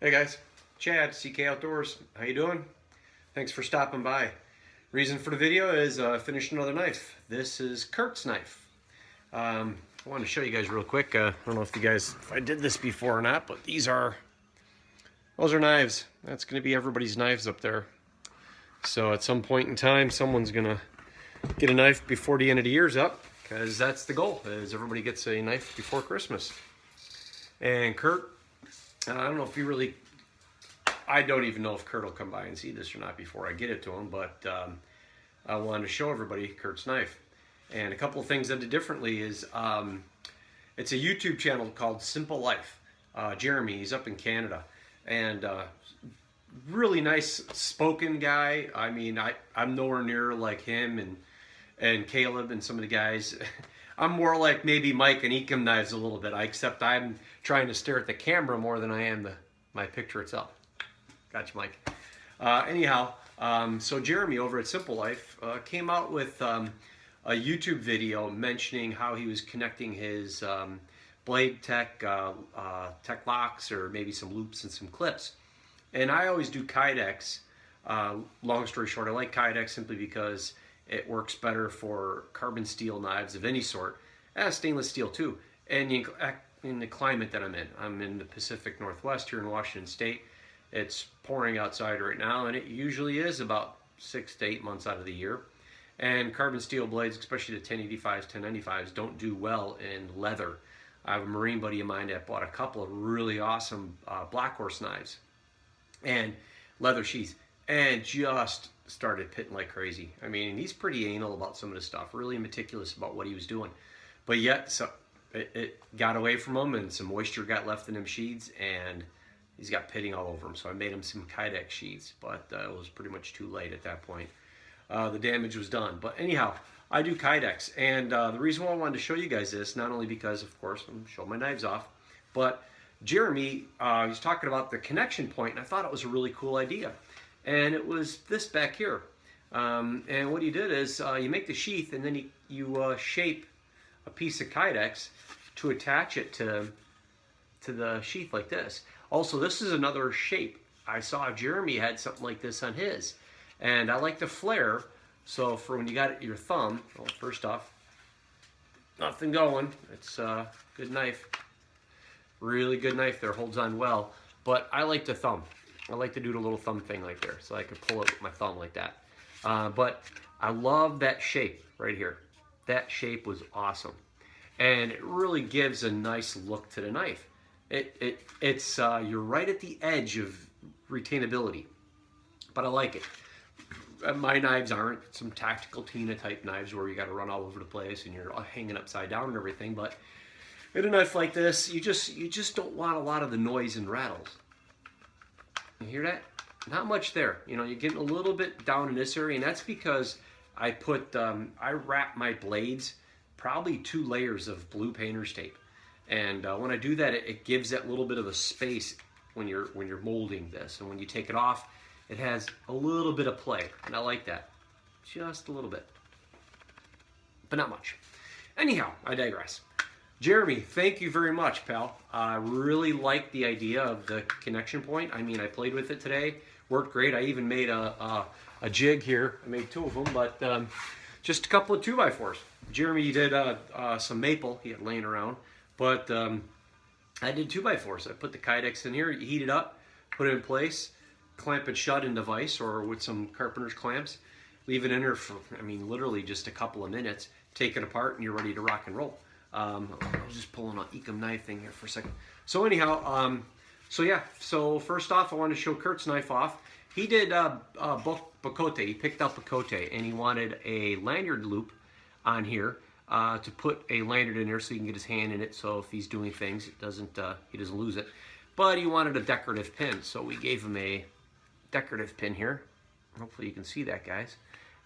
Hey guys, Chad, CK Outdoors. How you doing? Thanks for stopping by. Reason for the video is I finished another knife. This is Kurt's knife. I wanted to show you guys real quick. I don't know if I did this before or not, but those are knives. That's going to be everybody's knives up there. So at some point in time, someone's going to get a knife before the end of the year's up, because that's the goal, is everybody gets a knife before Christmas. And Kurt, I don't know if you really, I don't even know if Kurt will come by and see this or not before I get it to him, but I wanted to show everybody Kurt's knife. And a couple of things I did differently is, it's a YouTube channel called Simple Life. Jeremy, he's up in Canada, and really nice spoken guy. I mean, I'm nowhere near like him and Caleb and some of the guys. I'm more like maybe Mike and Ecom Knives a little bit, except I'm trying to stare at the camera more than I am my picture itself. Gotcha, Mike. So Jeremy over at Simple Life came out with a YouTube video mentioning how he was connecting his blade tech locks, or maybe some loops and some clips. And I always do Kydex. Long story short, I like Kydex simply because it works better for carbon steel knives of any sort, as stainless steel too. And in the climate that I'm in the Pacific Northwest here in Washington State. It's pouring outside right now, and it usually is about 6 to 8 months out of the year. And carbon steel blades, especially the 1085s, 1095s, don't do well in leather. I have a Marine buddy of mine that bought a couple of really awesome Black Horse knives and leather sheaths, and just started pitting like crazy. I mean, he's pretty anal about some of this stuff, really meticulous about what he was doing. But yet, so it got away from him, and some moisture got left in them sheaths, and he's got pitting all over him. So I made him some Kydex sheaths, but it was pretty much too late at that point. The damage was done. But anyhow, I do Kydex, and the reason why I wanted to show you guys this, not only because, of course, I'm showing my knives off, but Jeremy, he's talking about the connection point, and I thought it was a really cool idea. And it was this back here. And what he did is you make the sheath, and then you shape a piece of Kydex to attach it to the sheath like this. Also, this is another shape. I saw Jeremy had something like this on his. And I like the flare, so for when you got it your thumb, well, first off, nothing going. It's a good knife. Really good knife there, holds on well. But I like the thumb. I like to do the little thumb thing like there, so I could pull it with my thumb like that. But I love that shape right here. That shape was awesome. And it really gives a nice look to the knife. It's you're right at the edge of retainability, but I like it. My knives aren't some tactical Tina type knives where you got to run all over the place and you're hanging upside down and everything. But in a knife like this, you just don't want a lot of the noise and rattles. You hear that? Not much there. You know, you're getting a little bit down in this area, and that's because I wrap my blades probably 2 layers of blue painter's tape. And when I do that, it gives that little bit of a space when you're molding this. And when you take it off, it has a little bit of play, and I like that. Just a little bit. But not much. Anyhow, I digress. Jeremy, thank you very much, pal. I really like the idea of the connection point. I mean, I played with it today. Worked great. I even made a jig here. I made 2 of them, but just a couple of 2x4s. Jeremy did some maple he had laying around. But I did 2x4s. I put the Kydex in here, heat it up, put it in place, clamp it shut in the vise or with some carpenter's clamps. Leave it in there for, I mean, literally just a couple of minutes. Take it apart and you're ready to rock and roll. I was just pulling an Ecom knife thing here for a second. So anyhow, so first off, I wanted to show Kurt's knife off. He did Ziricote. He picked up Ziricote, and he wanted a lanyard loop on here. To put a lanyard in there so he can get his hand in it, so if he's doing things, he doesn't lose it. But he wanted a decorative pin, so we gave him a decorative pin here. Hopefully you can see that, guys.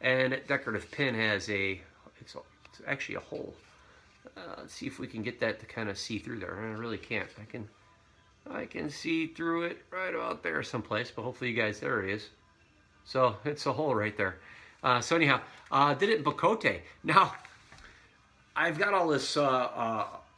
And that decorative pin has it's actually a hole. Let's see if we can get that to kind of see through there. I really can't. I can see through it right about there someplace, but hopefully you guys, there it is. So it's a hole right there. So anyhow, did it in Ziricote. Now, I've got all this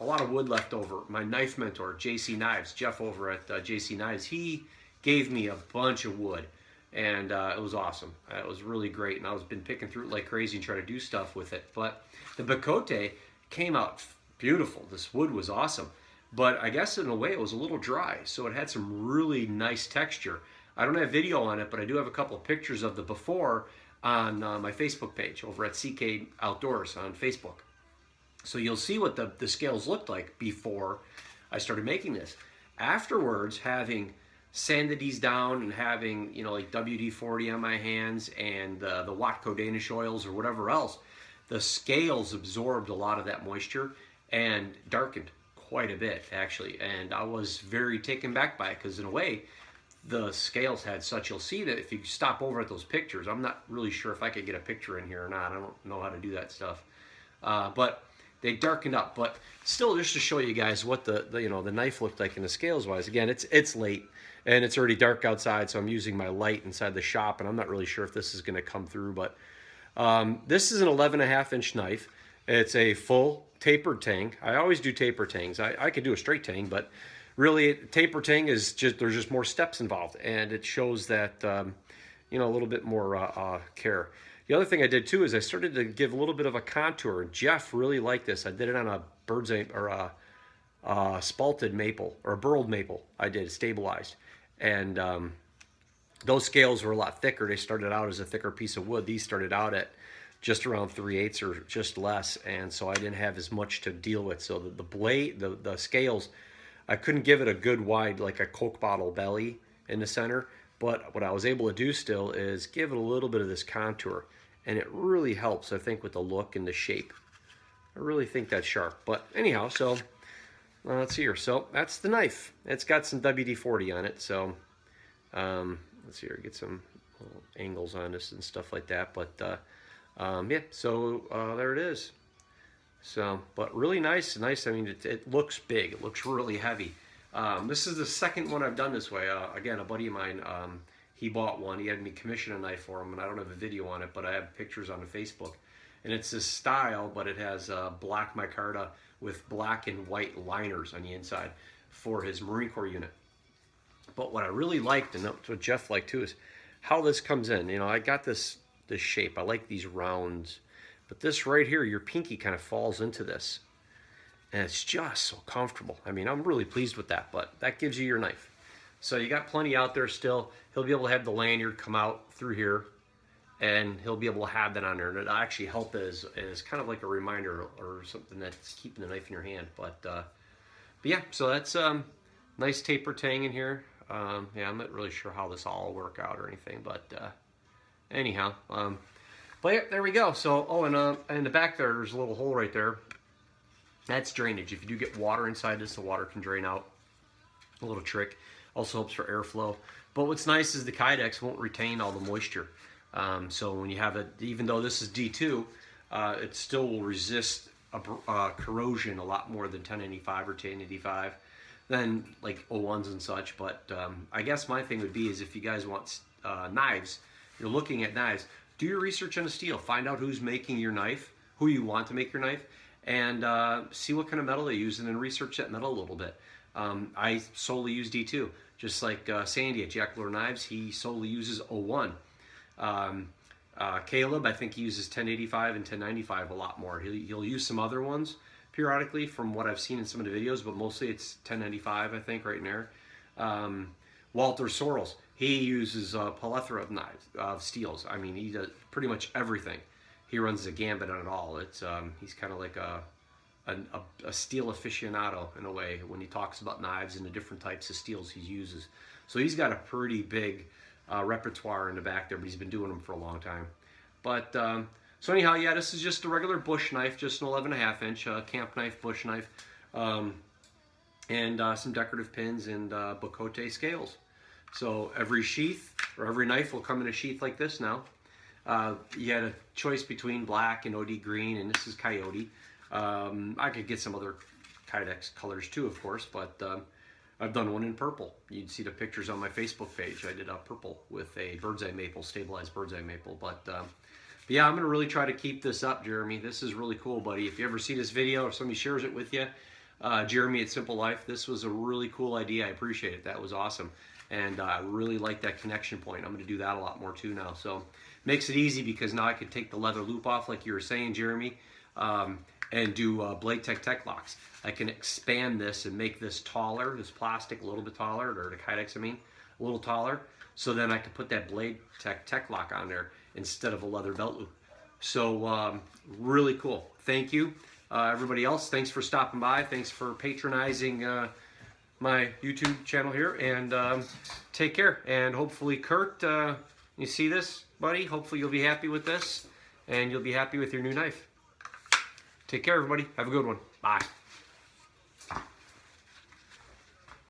a lot of wood left over. My knife mentor, JC Knives, Jeff over at JC Knives, he gave me a bunch of wood, and it was awesome. It was really great, and I was been picking through it like crazy and trying to do stuff with it. But the Ziricote came out beautiful. This wood was awesome, but I guess in a way it was a little dry, so it had some really nice texture. I don't have video on it, but I do have a couple of pictures of the before on my Facebook page over at CK Outdoors on Facebook. So you'll see what the scales looked like before I started making this. Afterwards, having sanded these down and having, you know, like WD-40 on my hands and the Watco Danish oils or whatever else, the scales absorbed a lot of that moisture and darkened quite a bit, actually. And I was very taken back by it, because in a way, the scales had such, you'll see that if you stop over at those pictures, I'm not really sure if I could get a picture in here or not. I don't know how to do that stuff. But they darkened up, but still, just to show you guys what the you know, the knife looked like in the scales wise. Again, it's late and it's already dark outside, so I'm using my light inside the shop, and I'm not really sure if this is going to come through, but this is an 11.5-inch knife. It's a full tapered tang. I always do taper tangs. I could do a straight tang, but really taper tang is just, there's just more steps involved, and it shows that you know, a little bit more care. The other thing I did too is I started to give a little bit of a contour. Jeff really liked this. I did it on a bird's eye or a spalted maple or a burled maple. I did stabilized, and those scales were a lot thicker. They started out as a thicker piece of wood. These started out at just around 3/8 or just less, and so I didn't have as much to deal with. So the blade, the scales, I couldn't give it a good wide, like a Coke bottle belly in the center. But what I was able to do still is give it a little bit of this contour. And it really helps, I think, with the look and the shape. I really think that's sharp. But anyhow, so let's see here. So that's the knife. It's got some WD-40 on it. So let's see here. Get some little angles on this and stuff like that. But yeah, so there it is. So, but really nice. Nice. I mean, it looks big. It looks really heavy. This is the second one I've done this way. Again, a buddy of mine, he bought one. He had me commission a knife for him, and I don't have a video on it, but I have pictures on the Facebook. And it's this style, but it has black micarta with black and white liners on the inside for his Marine Corps unit. But what I really liked, and what Jeff liked too, is how this comes in. You know, I got this shape. I like these rounds. But this right here, your pinky kind of falls into this. And it's just so comfortable. I mean, I'm really pleased with that, but that gives you your knife. So you got plenty out there still. He'll be able to have the lanyard come out through here, and he'll be able to have that on there. And it'll actually help as kind of like a reminder or something that's keeping the knife in your hand. But yeah, so that's nice taper tang in here. Yeah, I'm not really sure how this all will work out or anything, but anyhow. But yeah, there we go. So, oh, and in the back there's a little hole right there. That's drainage. If you do get water inside this, the water can drain out. A little trick. Also helps for airflow. But what's nice is the Kydex won't retain all the moisture. So when you have it, even though this is D2, it still will resist corrosion a lot more than 1095 or 1085 than like 01s and such. But I guess my thing would be is if you guys want knives, you're looking at knives, do your research on the steel. Find out who's making your knife, who you want to make your knife, and see what kind of metal they use, and then research that metal a little bit. I solely use D2, just like Sandy at Jack Lure Knives. He solely uses 01. Caleb, I think he uses 1085 and 1095 a lot more. He'll use some other ones periodically from what I've seen in some of the videos, but mostly it's 1095, I think, right in there. Walter Sorrells, he uses a plethora of knives, steels. I mean, he does pretty much everything. He runs a gambit on it all. It's he's kind of like a steel aficionado in a way when he talks about knives and the different types of steels he uses. So he's got a pretty big repertoire in the back there, but he's been doing them for a long time. But so anyhow, yeah, this is just a regular bush knife, just an 11.5-inch camp knife, bush knife, and some decorative pins and Ziricote scales. So every sheath or every knife will come in a sheath like this now. You had a choice between black and OD green, and this is coyote. I could get some other Kydex colors too, of course, but I've done one in purple. You'd see the pictures on my Facebook page. I did a purple with a bird's eye maple, stabilized bird's eye maple. But yeah, I'm going to really try to keep this up, Jeremy. This is really cool, buddy. If you ever see this video or somebody shares it with you, Jeremy at Simple Life. This was a really cool idea. I appreciate it. That was awesome. And I really like that connection point. I'm going to do that a lot more too now. So makes it easy because now I can take the leather loop off like you were saying, Jeremy, and do blade tech locks. I can expand this and make this taller, this plastic a little bit taller, or the Kydex I mean, a little taller. So then I can put that blade tech lock on there instead of a leather belt loop. So really cool. Thank you. Everybody else, thanks for stopping by. Thanks for patronizing my YouTube channel here. And take care. And hopefully, Kurt, you see this, buddy? Hopefully you'll be happy with this. And you'll be happy with your new knife. Take care, everybody. Have a good one. Bye.